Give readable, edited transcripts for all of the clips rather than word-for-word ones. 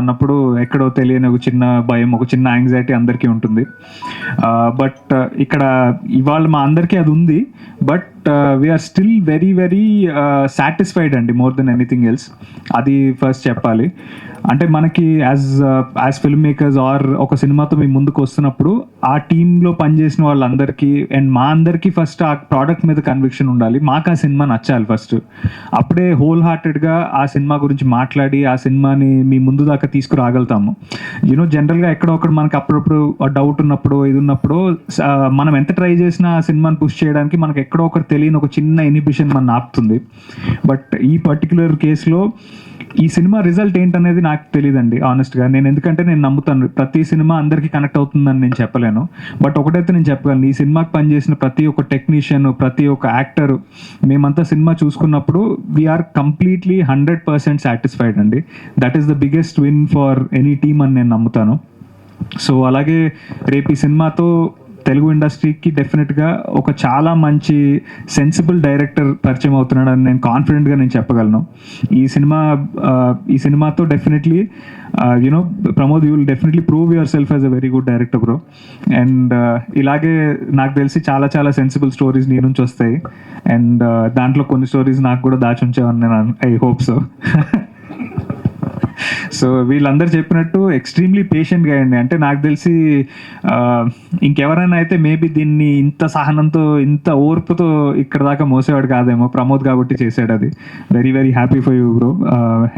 అన్నప్పుడు ఎక్కడో తెలియని ఒక చిన్న భయం, ఒక చిన్న యాంగ్జైటీ అందరికీ ఉంటుంది. బట్ ఇక్కడ ఇవాళ మా అందరికీ అది ఉంది. But we're still very very satisfied అండి, మోర్ దెన్ ఎనీథింగ్ ఎల్స్. అది ఫస్ట్ చెప్పాలి. అంటే మనకి యాజ్ ఫిల్మ్ మేకర్స్ ఆర్ ఒక సినిమాతో మేము ముందుకు వస్తున్నప్పుడు ఆ టీంలో పనిచేసిన వాళ్ళందరికీ అండ్ మా అందరికీ ఫస్ట్ ఆ ప్రోడక్ట్ మీద కన్విక్షన్ ఉండాలి. మాకు ఆ సినిమా నచ్చాలి ఫస్ట్. అప్పుడే హోల్ హార్టెడ్గా ఆ సినిమా గురించి మాట్లాడి ఆ సినిమాని మీ ముందు దాకా తీసుకురాగలుగుతాము. జనరల్గా ఎక్కడో ఒకటి మనకి అప్పుడప్పుడు డౌట్ ఉన్నప్పుడు ఇది ఉన్నప్పుడు మనం ఎంత ట్రై చేసినా ఆ సినిమాని పుష్ చేయడానికి మనకి ఎక్కడో ఒకటి తెలియని ఒక చిన్న ఇనిబిషన్ మన ఆపుతుంది. బట్ ఈ పర్టికులర్ కేసులో ఈ సినిమా రిజల్ట్ ఏంటనేది నాకు తెలియదండి ఆనెస్ట్గా. ఎందుకంటే నేను నమ్ముతాను ప్రతి సినిమా అందరికీ కనెక్ట్ అవుతుందని నేను చెప్పలేను. బట్ ఒకటైతే నేను చెప్పగలను, ఈ సినిమాకి పనిచేసిన ప్రతి ఒక్క టెక్నీషియన్, ప్రతి ఒక్క యాక్టర్, మేమంతా సినిమా చూసుకున్నప్పుడు వీఆర్ కంప్లీట్లీ 100% సాటిస్ఫైడ్ అండి. That is the biggest win for any team అని నేను నమ్ముతాను. సో అలాగే రేపు ఈ సినిమాతో తెలుగు ఇండస్ట్రీకి డెఫినెట్గా ఒక చాలా మంచి సెన్సిబుల్ డైరెక్టర్ పరిచయం అవుతున్నాడని నేను కాన్ఫిడెంట్గా నేను చెప్పగలను. ఈ సినిమాతో definitely Pramod, you will definitely prove your self as a very good director bro. And ఇలాగే నాకు తెలిసి చాలా చాలా సెన్సిబుల్ స్టోరీస్ నీ నుంచి వస్తాయి. అండ్ దాంట్లో కొన్ని స్టోరీస్ నాకు కూడా దాచి ఉంచావని నేను ఐ హోప్ సో. సో వీళ్ళందరూ చెప్పినట్టు ఎక్స్ట్రీమ్లీ పేషెంట్గా అయ్యండి. అంటే నాకు తెలిసి ఇంకెవరైనా అయితే మేబీ దీన్ని ఇంత సహనంతో, ఇంత ఓర్పుతో ఇక్కడ దాకా మోసేవాడు కాదేమో. ప్రమోద్ కాబట్టి చేశాడు అది. Very very happy for you bro.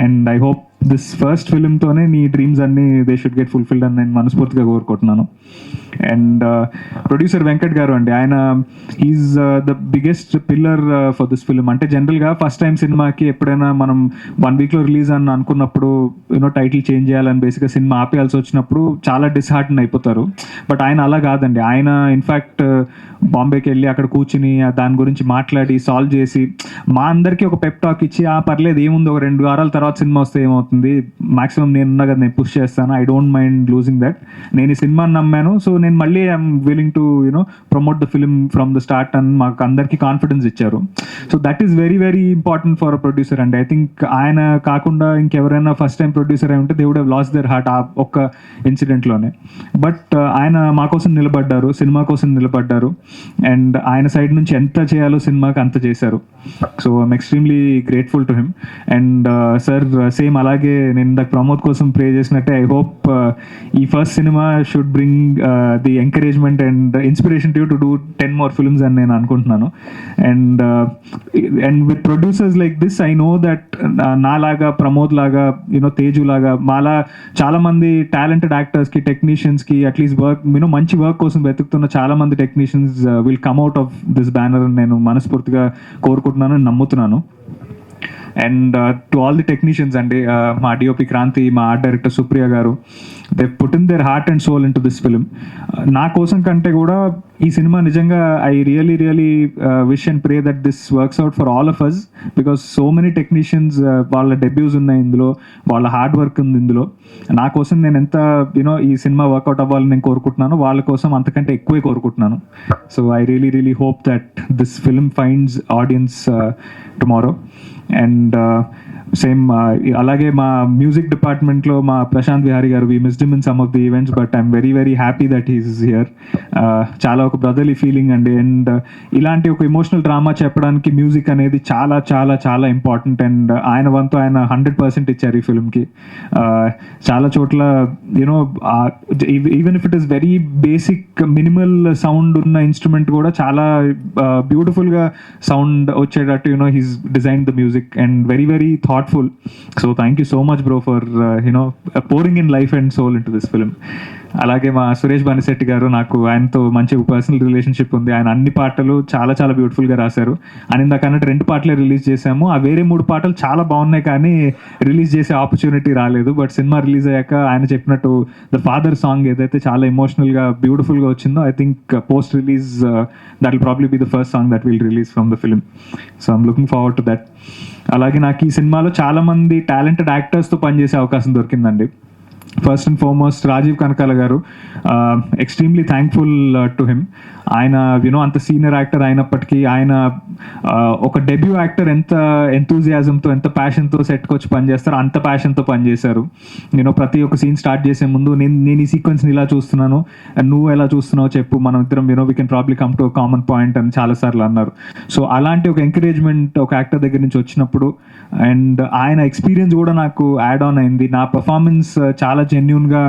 And I hope this first ఫిలింతోనే నీ డ్రీమ్స్ అన్నీ దే షుడ్ గెట్ ఫుల్ఫిల్డ్ అని నేను మనస్ఫూర్తిగా కోరుకుంటున్నాను. అండ్ ప్రొడ్యూసర్ వెంకట్ గారు అండి, ఆయన is the biggest pillar for this film. అంటే జనరల్గా ఫస్ట్ టైం సినిమాకి ఎప్పుడైనా మనం 1 వీక్లో రిలీజ్ అని అనుకున్నప్పుడు టైటిల్ చేంజ్ చేయాలని బేసిక్గా సినిమా ఆపేయాల్సి వచ్చినప్పుడు చాలా డిస్హార్టన్ అయిపోతారు. బట్ ఆయన అలా కాదండి. ఆయన ఇన్ఫ్యాక్ట్ బాంబేకి వెళ్ళి అక్కడ కూర్చుని దాని గురించి మాట్లాడి సాల్వ్ చేసి మా అందరికీ ఒక పెప్ టాక్ ఇచ్చి పర్లేదు ఏముంది, ఒక 2 వారాల తర్వాత సినిమా వస్తే ఏమవుతుంది, మాక్సిమం నేనున్నా కదా, నేను పుష్ చేస్తాను, I don't mind losing that, నేను ఈ సినిమాని నమ్మాను, సో నేను మళ్ళీ I'm willing to promote the film from the start అని మాకు అందరికీ కాన్ఫిడెన్స్ ఇచ్చారు. So that is very very important for a producer అండి. ఐ థింక్ ఆయన కాకుండా ఇంకెవరైనా ఫస్ట్ టైం ప్రొడ్యూసర్ అయి ఉంటే they would have lost their heart ఆ ఒక్క ఇన్సిడెంట్లోనే. బట్ ఆయన మా కోసం నిలబడ్డారు, సినిమా కోసం నిలబడ్డారు. అండ్ ఆయన సైడ్ నుంచి ఎంత చేయాలో సినిమాకి అంత చేశారు. So I'm extremely grateful to him. And sir same అలాగే నేను ఇందాక ప్రమోద్ కోసం ప్రే చేసినట్టే ఐ హోప్ ఈ first cinema should bring the encouragement and inspiration to do 10 more films అని నేను అనుకుంటున్నాను. And with producers like this I know that నాలాగా, ప్రమోద్ లాగా, తేజు లాగా, మాలా చాలా మంది టాలెంటెడ్ యాక్టర్స్కి, టెక్నీషియన్స్కి అట్లీస్ట్ వర్క్ మంచి వర్క్ కోసం వెతుకుతున్న చాలా మంది technicians will come out of this banner అని నేను మనస్ఫూర్తిగా కోరుకుంటున్నాను, నమ్ముతున్నాను. And to all the technicians అండి, మా డిఓపి క్రాంతి, మా art director Supriya garu, they put in their heart and soul into this film. నా కోసం కంటే కూడా ఈ సినిమా నిజంగా I really really wish and pray that this works out for all of us, because so many technicians వాళ్ళ debuts ఉన్నాయి ఇందులో, వాళ్ళ హార్డ్ వర్క్ ఉంది ఇందులో. నా కోసం నేను ఎంత ఈ సినిమా వర్కౌట్ అవ్వాలని నేను కోరుకుంటున్నాను, వాళ్ళ కోసం అంతకంటే ఎక్కువే కోరుకుంటున్నాను. So I really really hope that this film finds audience tomorrow. And same అలాగే మా మ్యూజిక్ డిపార్ట్మెంట్లో మా ప్రశాంత్ విహారీ గారు, we missed him in some of the events, but I'm very very happy that he's here. చాలా ఒక బ్రదర్లీ ఫీలింగ్ అండి. And ఇలాంటి ఒక ఎమోషనల్ డ్రామా చెప్పడానికి మ్యూజిక్ అనేది చాలా చాలా చాలా ఇంపార్టెంట్. అండ్ ఆయన వంతు ఆయన 100% ఇచ్చారు ఈ ఫిల్మ్కి. చాలా చోట్ల even if it is very basic minimal sound ఉన్న ఇన్స్ట్రుమెంట్ కూడా చాలా బ్యూటిఫుల్గా సౌండ్ వచ్చేటట్టు he's design the music and very very thoughtful. So thank you so much bro for pouring in life and soul into this film. అలాగే మా సురేష్ బానిశెట్టి గారు, నాకు ఆయనతో మంచి పర్సనల్ రిలేషన్షిప్ ఉంది. ఆయన అన్ని పాటలు చాలా చాలా బ్యూటిఫుల్గా రాశారు. అని ఇందాక అన్నట్టు 2 పాటలే రిలీజ్ చేశాము. ఆ వేరే 3 పాటలు చాలా బాగున్నాయి కానీ రిలీజ్ చేసే ఆపర్చునిటీ రాలేదు. బట్ సినిమా రిలీజ్ అయ్యాక ఆయన చెప్పినట్టు ద ఫాదర్ సాంగ్ ఏదైతే చాలా ఎమోషనల్గా బ్యూటిఫుల్గా వచ్చిందో, I think post release that will probably be the first song that will release from the film. So I'm looking forward to that. అలాగే నాకు ఈ సినిమాలో చాలా మంది టాలెంటెడ్ యాక్టర్స్తో పనిచేసే అవకాశం దొరికిందండి. First and foremost Rajeev Kanakala garu, extremely thankful to him. ఆయన అంత సీనియర్ యాక్టర్ అయినప్పటికీ ఆయన ఒక డెబ్యూ యాక్టర్ ఎంత ఎంతూజియాజంతో ఎంత ప్యాషన్తో సెట్కి వచ్చి పనిచేస్తారో అంత ప్యాషన్తో పనిచేశారు. ప్రతి ఒక్క సీన్ స్టార్ట్ చేసే ముందు నేను ఈ సీక్వెన్స్ని ఇలా చూస్తున్నాను, నువ్వు ఎలా చూస్తున్నావు చెప్పు, మనం ఇద్దరం we can probably come to common point అని చాలాసార్లు అన్నారు. సో అలాంటి ఒక ఎంకరేజ్మెంట్ ఒక యాక్టర్ దగ్గర నుంచి వచ్చినప్పుడు, అండ్ ఆయన ఎక్స్పీరియన్స్ కూడా నాకు యాడ్ ఆన్ అయింది. నా పర్ఫార్మెన్స్ చాలా జెన్యున్గా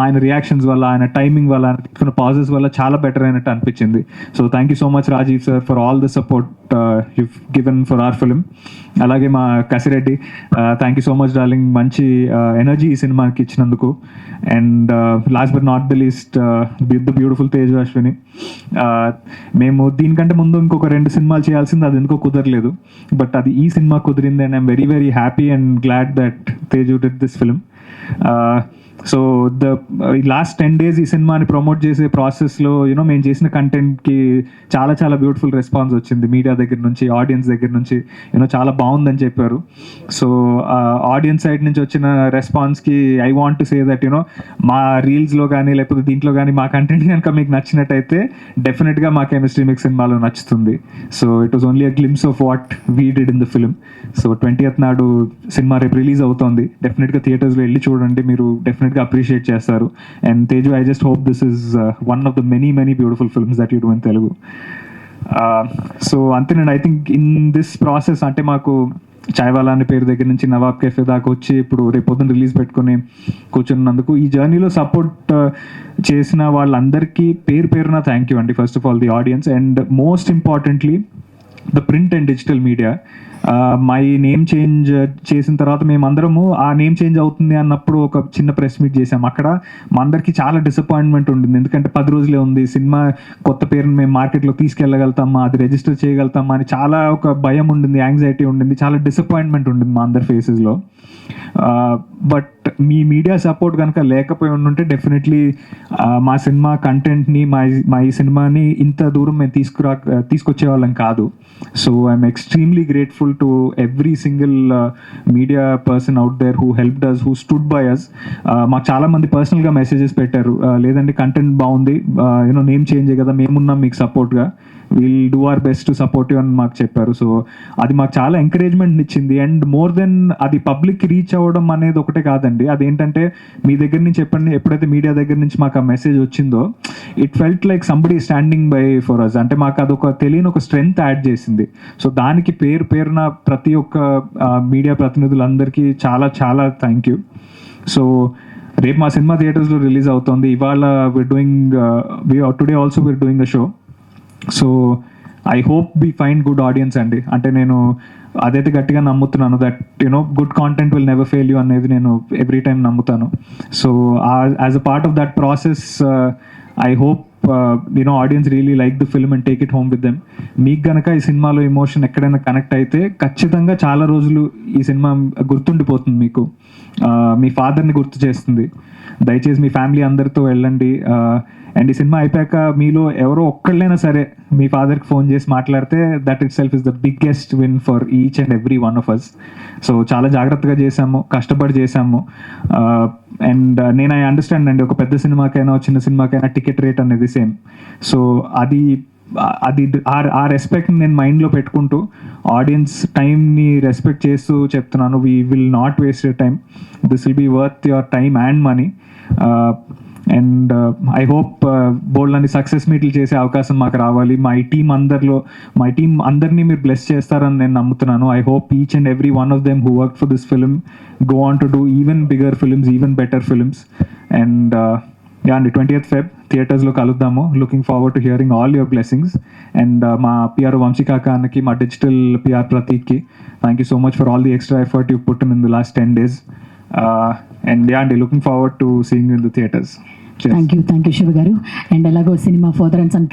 ఆయన రియాక్షన్స్ వల్ల, ఆయన టైమింగ్ వల్ల, ఆయన తీసుకున్న పాజెస్ వల్ల చాలా బెటర్ అయినట్టు అనిపించింది. So thank you so much Rajiv sir for all the support you've given for our film. అలాగే మా Kasireddy, thank you so much darling, మంచి ఎనర్జీ ఈ సినిమాకి ఇచ్చినందుకు. And last but not the least the beautiful Teju Ashwini. మేము దీనికంటే ముందు ఇంకొక 2 సినిమాలు చేయాల్సింది, అది ఎందుకో కుదరలేదు. బట్ అది ఈ సినిమా కుదిరింది and I'm very very happy and glad that Teju did this film. So last 10 days ఈ సినిమాని ప్రమోట్ చేసే ప్రాసెస్లో మేము చేసిన కంటెంట్కి చాలా చాలా బ్యూటిఫుల్ రెస్పాన్స్ వచ్చింది మీడియా దగ్గర నుంచి, ఆడియన్స్ దగ్గర నుంచి. చాలా బాగుందని చెప్పారు. సో ఆడియన్స్ సైడ్ నుంచి వచ్చిన రెస్పాన్స్కి I want to say that మా రీల్స్లో కానీ లేకపోతే దీంట్లో కానీ మా కంటెంట్ కనుక మీకు నచ్చినట్టయితే డెఫినెట్గా మా కెమిస్ట్రీ మీకు సినిమాలో నచ్చుతుంది. So it was only a glimpse of what we did in the film. So 20th నాడు సినిమా రేపు రిలీజ్ అవుతోంది. డెఫినెట్గా థియేటర్స్లో వెళ్ళి చూడండి, మీరు డెఫినెట్గా అప్రిషియేట్ చేస్తారు. And Teju, I just hope this is one of the many beautiful films that you do in Telugu. So అంతేనండి. I think in this process అంటే మాకు చాయ్వాలా అనే పేరు దగ్గర నుంచి నవాబ్ కెఫే దాకా వచ్చి ఇప్పుడు రేపు పొద్దున్న రిలీజ్ పెట్టుకుని కూర్చున్నందుకు, ఈ జర్నీలో సపోర్ట్ చేసిన వాళ్ళందరికీ పేరున థ్యాంక్ యూ అండి. First of all the audience, and most importantly the print and digital media. My name change చేసిన తర్వాత మేమందరము ఆ నేమ్ చేంజ్ అవుతుంది అన్నప్పుడు ఒక చిన్న ప్రెస్ మీట్ చేసాం. అక్కడ మా అందరికీ చాలా డిసప్పాయింట్మెంట్ ఉండింది. ఎందుకంటే 10 రోజులే ఉంది, సినిమా కొత్త పేరుని మేము మార్కెట్లో తీసుకెళ్ళగలుగుతామా, అది రిజిస్టర్ చేయగలుగుతామా అని చాలా ఒక భయం ఉండింది, యాంగ్జైటీ ఉండింది, చాలా డిసప్పాయింట్మెంట్ ఉండింది మా అందరి ఫేసెస్లో. బట్ మీ మీడియా సపోర్ట్ కనుక లేకపోయి ఉంటే డెఫినెట్లీ మా సినిమా కంటెంట్ని, మా ఈ సినిమాని ఇంత దూరం మేము తీసుకొచ్చే వాళ్ళం కాదు. So I'm extremely grateful to every single media person out there who helped us, who stood by us. మాకు చాలామంది పర్సనల్గా మెసేజెస్ పెట్టారు, లేదండి కంటెంట్ బాగుంది, నేమ్ చేంజ్ కదా, మేమున్నాం మీకు సపోర్ట్గా, will do our best to support you అని మాకు చెప్పారు. సో అది మాకు చాలా ఎంకరేజ్మెంట్ ఇచ్చింది. అండ్ మోర్ దెన్ అది పబ్లిక్కి రీచ్ అవ్వడం అనేది ఒకటే కాదండి, అదేంటంటే మీ దగ్గర నుంచి ఎప్పుడైతే మీడియా దగ్గర నుంచి మాకు ఆ మెసేజ్ వచ్చిందో, it felt like somebody standing by for us. అంటే మాకు అదొక తెలియని ఒక స్ట్రెంగ్త్ యాడ్ చేసింది. సో దానికి పేరున ప్రతి ఒక్క మీడియా ప్రతినిధులందరికీ చాలా చాలా థ్యాంక్ యూ. సో రేపు మా సినిమా థియేటర్స్లో రిలీజ్ అవుతుంది. ఇవాళ today also we're doing a show. So I hope we find good audience అండి. అంటే నేను అదైతే గట్టిగా నమ్ముతున్నాను that good content will never fail you అనేది నేను ఎవ్రీ టైం నమ్ముతాను. So as a part of that process I hope audience really like the film and take it home with them. మీకు గనక ఈ సినిమాలో ఎమోషన్ ఎక్కడైనా కనెక్ట్ అయితే ఖచ్చితంగా చాలా రోజులు ఈ సినిమా గుర్తుండిపోతుంది మీకు, మీ ఫాదర్ని గుర్తు చేస్తుంది. దయచేసి మీ ఫ్యామిలీ అందరితో వెళ్ళండి. అండ్ ఈ సినిమా అయిపోయాక మీలో ఎవరో ఒక్కళ్ళైనా సరే మీ ఫాదర్కి ఫోన్ చేసి మాట్లాడితే that itself is the biggest win for each and every one of us. So చాలా జాగ్రత్తగా చేసాము, కష్టపడి చేసాము. అండ్ నేను ఐ అండర్స్టాండ్ అండి, ఒక పెద్ద సినిమాకైనా చిన్న సినిమాకైనా టికెట్ రేట్ అనేది సేమ్. సో అది ఆ రెస్పెక్ట్ని నేను మైండ్లో పెట్టుకుంటూ ఆడియన్స్ టైంని రెస్పెక్ట్ చేస్తూ చెప్తున్నాను, we will not waste your time, this will be worth your time and money. And I hope bold అని సక్సెస్ మీట్లు చేసే అవకాశం మాకు రావాలి. మా టీం అందరినీ మీరు బ్లెస్ చేస్తారని నేను నమ్ముతున్నాను. I hope each and every one of them who work for this film go on to do even bigger films, even better films. And అండి 20th Feb థియేటర్స్లో కలుద్దాము. Looking forward to hearing all your blessings. And మా PR వంశీకాకానికి, మా digital PR ప్రతీక్కి thank you so much for all the extra effort you put in the last 10 days. And అండి looking forward to seeing you in the theatres. Thank you Shiva గారు. And ఎలాగో cinema father and sun